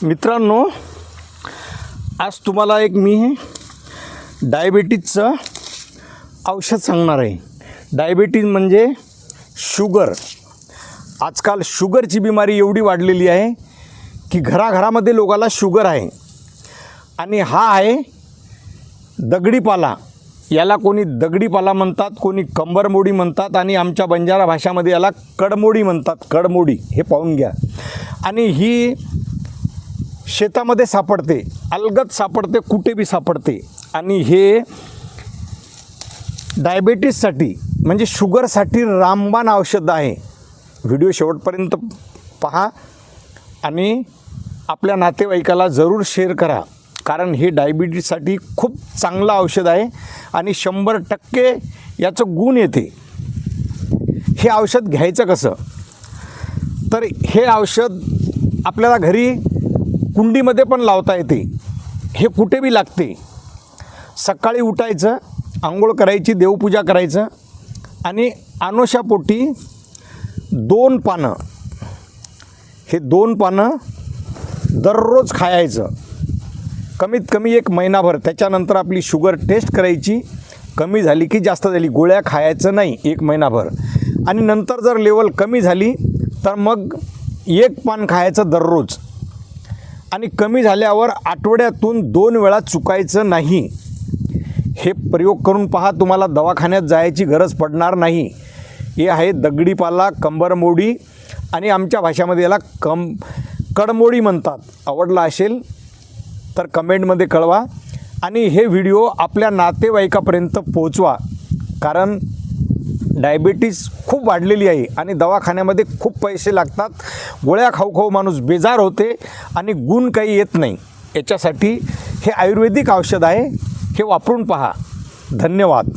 मित्रांनो, आज तुम्हाला एक मी डायबिटीजचं औषध सांगणार आहे. डायबिटीज म्हणजे शुगर. आजकाल शुगरची बिमारी एवढी वाढलेली आहे की घराघरामध्ये लोकाला शुगर आहे. आणि हा आहे दगडीपाला. याला कोणी दगडीपाला म्हणतात, कोणी कंबरमोडी म्हणतात आणि आमच्या बंजारा भाषामध्ये याला कडमोडी म्हणतात. कडमोडी हे पाहून घ्या. आणि ही शेतामध्ये सापडते, अलगद सापडते, कुठे बी सापडते. आणि हे डायबिटीजसाठी म्हणजे शुगरसाठी रामबाण औषध आहे. व्हिडिओ शेवटपर्यंत पहा आणि आपल्या नातेवाईकाला जरूर शेअर करा, कारण हे डायबिटीजसाठी खूप चांगलं औषध आहे आणि 100% याचं गुण येते. हे औषध घ्यायचं कसं, तर हे औषध आपल्याला घरी कुंडीमध्ये पण लावता येते. हे कुठे बी लागते. सकाळी उठायचं, आंघोळ करायची, देवपूजा करायचं आणि अनोशापोटी 2 पानं, हे 2 पानं दररोज खायचं, कमीत कमी 1 महिनाभर. त्याच्यानंतर आपली शुगर टेस्ट करायची, कमी झाली की जास्त झाली, गोळ्या खायचं नाही 1 महिनाभर. आणि नंतर जर लेवल कमी झाली तर मग 1 पान खायचं दररोज. आणि कमी झाल्यावर आठवड्यातून 2 वेळा चुकायचं नाही. हे प्रयोग करून पहा, तुम्हाला दवाखान्यात जायची गरज पडणार नाही. हे आहे दगडीपाला, कंबरमोडी आणि आमच्या भाषामध्ये याला कडमोडी म्हणतात. आवडला असेल तर कमेंटमध्ये कळवा आणि हे व्हिडिओ आपल्या नातेवाईकापर्यंत पोहोचवा, कारण डायबिटीज खूप वाढलेली आहे आणि दवाखान्यामध्ये खूप पैसे लागतात. गोळ्या खाऊ खाऊ माणूस बेजार होते आणि गुण काही येत नाही. याच्यासाठी हे आयुर्वेदिक औषध आहे, हे वापरून पहा. धन्यवाद.